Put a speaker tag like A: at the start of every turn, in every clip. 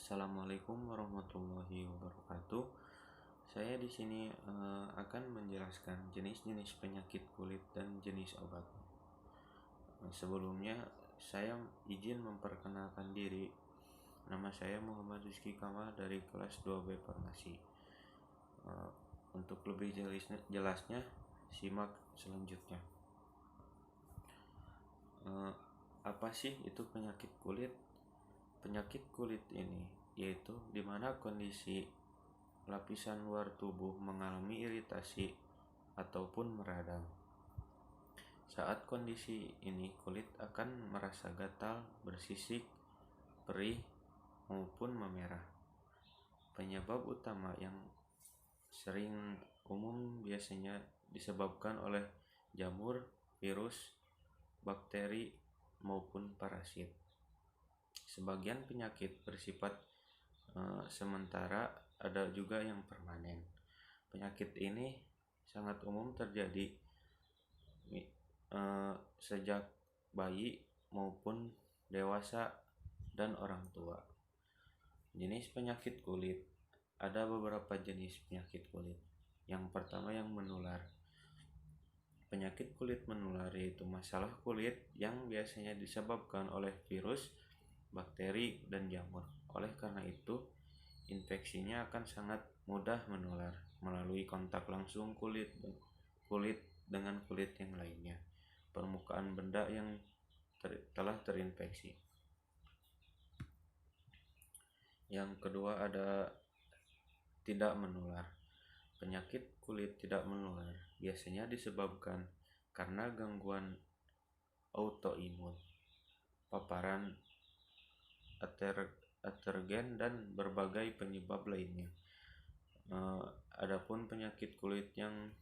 A: Assalamualaikum warahmatullahi wabarakatuh. Saya di sini akan menjelaskan jenis-jenis penyakit kulit dan jenis obat. Sebelumnya saya izin memperkenalkan diri. Nama saya Muhammad Rizky Kamal dari kelas 2B Farmasi. Untuk lebih jelasnya simak selanjutnya. Apa sih itu penyakit kulit? Penyakit kulit ini yaitu di mana kondisi lapisan luar tubuh mengalami iritasi ataupun meradang. Saat kondisi ini kulit akan merasa gatal, bersisik, perih, maupun memerah. Penyebab utama yang sering umum biasanya disebabkan oleh jamur, virus, bakteri, maupun parasit. Sebagian penyakit bersifat sementara, ada juga yang permanen. Penyakit ini sangat umum terjadi sejak bayi maupun dewasa dan orang tua. Jenis penyakit kulit, ada beberapa jenis penyakit kulit. Yang pertama yang menular. Penyakit kulit menular yaitu masalah kulit yang biasanya disebabkan oleh virus, bakteri, dan jamur. Oleh karena itu, infeksinya akan sangat mudah menular melalui kontak langsung kulit dengan kulit yang lainnya, permukaan benda yang telah terinfeksi. Yang kedua ada tidak menular. Penyakit kulit tidak menular biasanya disebabkan karena gangguan autoimun, paparan alergen, dan berbagai penyebab lainnya. Adapun penyakit kulit yang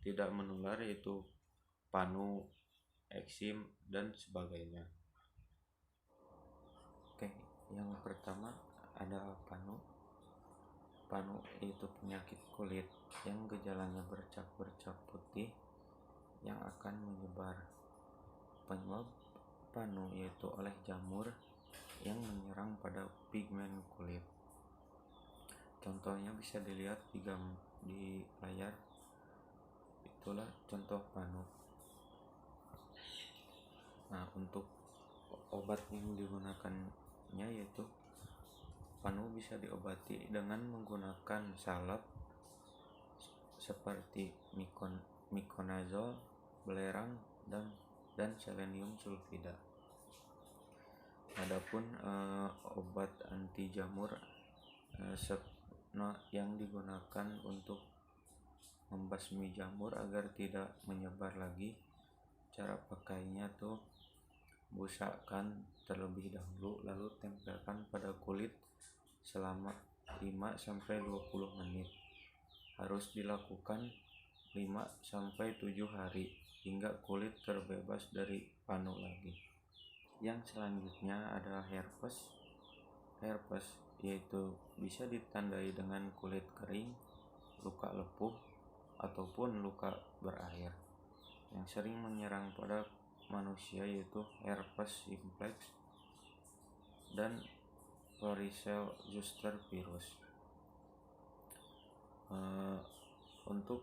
A: tidak menular yaitu panu, eksim, dan sebagainya. Oke, yang pertama ada panu. Panu itu penyakit kulit yang gejalanya bercak-bercak putih yang akan menyebar. Penyebab panu yaitu oleh jamur yang menyerang pada pigmen kulit. Contohnya bisa dilihat di layar. Itulah contoh panu. Nah, untuk obat yang digunakannya yaitu panu bisa diobati dengan menggunakan salep seperti miconazole, belerang, dan selenium sulfida. Adapun obat anti jamur yang digunakan untuk membasmi jamur agar tidak menyebar lagi, cara pakainya tuh busakkan terlebih dahulu lalu tempelkan pada kulit selama 5-20 menit. Harus dilakukan 5-7 hari hingga kulit terbebas dari panu lagi. Yang selanjutnya adalah herpes. Herpes yaitu bisa ditandai dengan kulit kering, luka lepuh, ataupun luka berair. Yang sering menyerang pada manusia yaitu herpes simplex dan varicella zoster virus. Untuk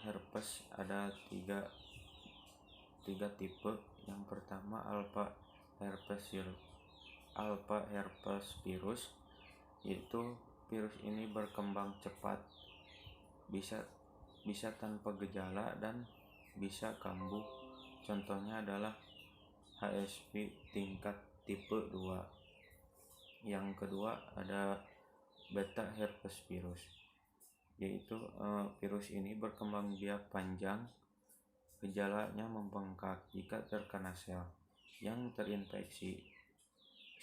A: herpes ada tiga tipe. Yang pertama alpha herpes virus, yaitu virus ini berkembang cepat, bisa tanpa gejala dan bisa kambuh. Contohnya adalah HSV tingkat tipe 2. Yang kedua ada beta herpes virus, yaitu virus ini berkembang biak panjang. Gejalanya membengkak jika terkena sel yang terinfeksi,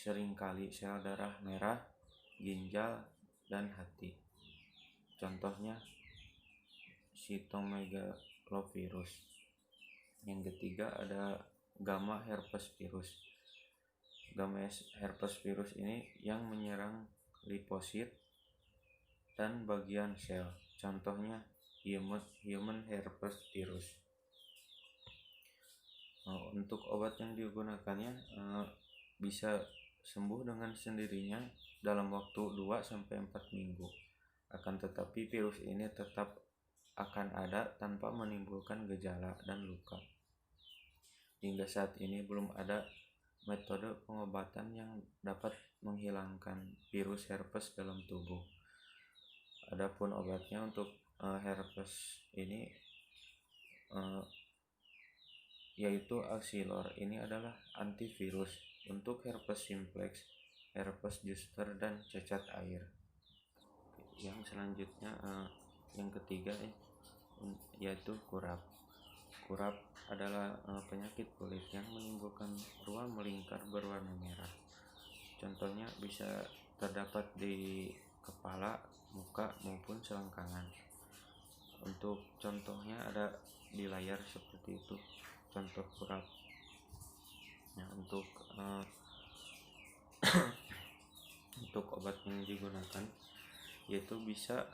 A: seringkali sel darah merah, ginjal, dan hati. Contohnya cytomegalovirus. Yang ketiga ada gamma herpes virus. Gamma herpes virus ini yang menyerang limfosit dan bagian sel. Contohnya human herpes virus. Untuk obat yang digunakannya bisa sembuh dengan sendirinya dalam waktu 2-4 minggu. Akan tetapi virus ini tetap akan ada tanpa menimbulkan gejala dan luka. Hingga saat ini belum ada metode pengobatan yang dapat menghilangkan virus herpes dalam tubuh. Adapun obatnya untuk herpes ini yaitu Axilor. Ini adalah antivirus untuk herpes simplex, herpes zoster, dan cacat air. Yang selanjutnya yang ketiga yaitu kurap. Kurap adalah penyakit kulit yang menimbulkan ruam melingkar berwarna merah. Contohnya bisa terdapat di kepala, muka, maupun selangkangan. Untuk contohnya ada di layar seperti itu, contoh kurap. Nah, untuk untuk obat yang digunakan yaitu bisa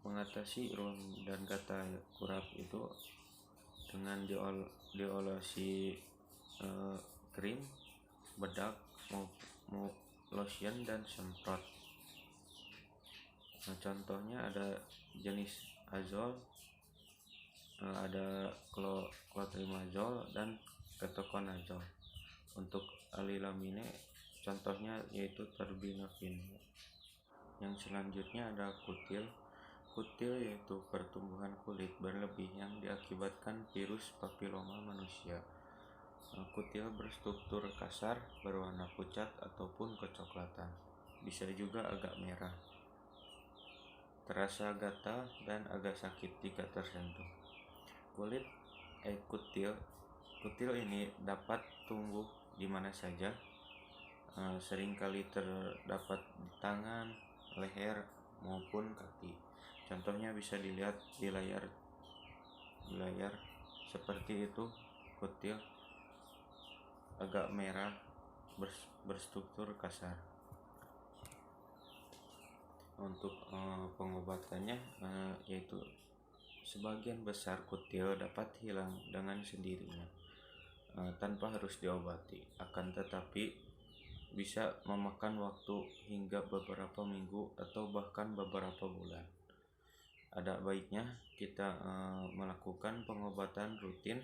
A: mengatasi ruam dan gatal kurap itu dengan diolesi krim, bedak, lotion, dan semprot. Nah, contohnya ada jenis azol, ada clotrimazole, dan ketoconazole. Untuk alilamine contohnya yaitu terbinafine. Yang selanjutnya ada kutil. Kutil yaitu pertumbuhan kulit berlebih yang diakibatkan virus papiloma manusia. Kutil berstruktur kasar, berwarna pucat ataupun kecoklatan, bisa juga agak merah, terasa gatal dan agak sakit jika tersentuh. Kutil ini dapat tumbuh di mana saja, seringkali terdapat di tangan, leher, maupun kaki. Contohnya bisa dilihat di layar seperti itu. Kutil agak merah, berstruktur kasar. Untuk pengobatannya yaitu sebagian besar kutil dapat hilang dengan sendirinya tanpa harus diobati. Akan tetapi bisa memakan waktu hingga beberapa minggu atau bahkan beberapa bulan. Ada baiknya kita melakukan pengobatan rutin,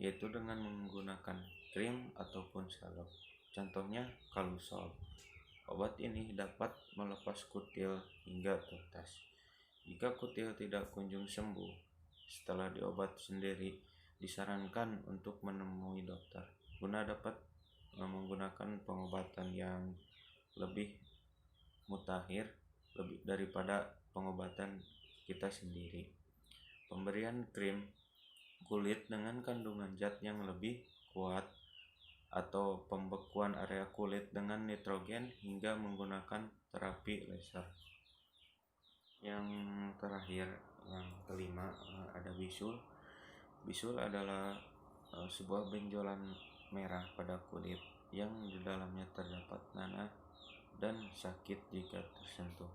A: yaitu dengan menggunakan krim ataupun salep. Contohnya Kalusol. Obat ini dapat melepas kutil hingga tuntas. Jika kutil tidak kunjung sembuh setelah diobat sendiri, disarankan untuk menemui dokter guna dapat menggunakan pengobatan yang lebih mutakhir lebih daripada pengobatan kita sendiri. Pemberian krim kulit dengan kandungan zat yang lebih kuat atau pembekuan area kulit dengan nitrogen hingga menggunakan terapi laser. Yang terakhir, yang kelima, ada bisul. Bisul adalah sebuah benjolan merah pada kulit yang di dalamnya terdapat nanah dan sakit jika tersentuh.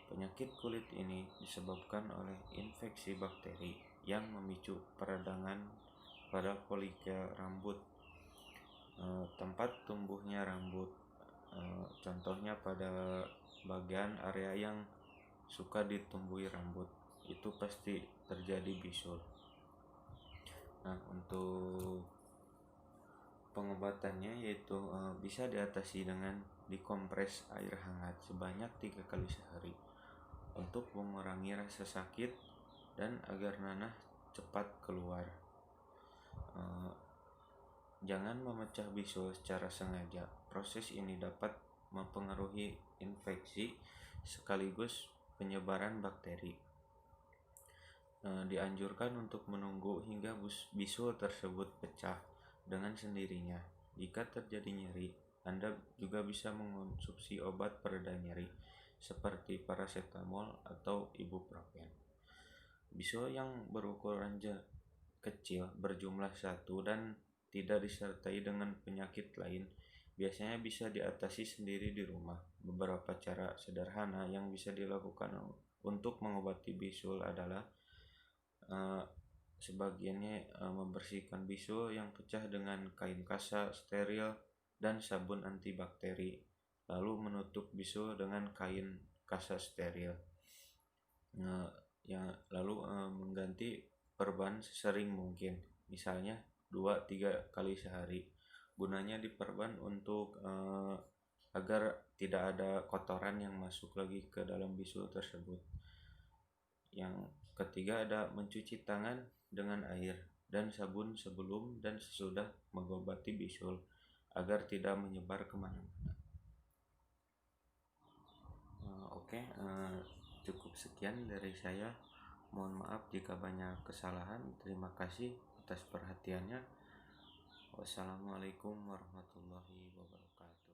A: Penyakit kulit ini disebabkan oleh infeksi bakteri yang memicu peradangan pada folikel rambut, tempat tumbuhnya rambut, contohnya pada bagian area yang suka ditumbuhi rambut, itu pasti terjadi bisul. Nah, untuk pengobatannya yaitu bisa diatasi dengan dikompres air hangat sebanyak 3 kali sehari untuk mengurangi rasa sakit dan agar nanah cepat keluar. Jangan memecah bisul secara sengaja. Proses ini dapat mempengaruhi infeksi sekaligus penyebaran bakteri. Dianjurkan untuk menunggu hingga bisul tersebut pecah dengan sendirinya. Jika terjadi nyeri, Anda juga bisa mengonsumsi obat pereda nyeri seperti paracetamol atau ibuprofen. Bisul yang berukuran kecil, berjumlah 1 dan tidak disertai dengan penyakit lain biasanya bisa diatasi sendiri di rumah. Beberapa cara sederhana yang bisa dilakukan untuk mengobati bisul adalah sebagiannya membersihkan bisul yang pecah dengan kain kasa steril dan sabun antibakteri, lalu menutup bisul dengan kain kasa steril. Lalu mengganti perban sesering mungkin, misalnya 2-3 kali sehari. Gunanya diperban untuk agar tidak ada kotoran yang masuk lagi ke dalam bisul tersebut. Yang ketiga ada mencuci tangan dengan air dan sabun sebelum dan sesudah mengobati bisul agar tidak menyebar kemana-mana. Oke, cukup sekian dari saya. Mohon maaf jika banyak kesalahan. Terima kasih atas perhatiannya. Wassalamualaikum warahmatullahi wabarakatuh.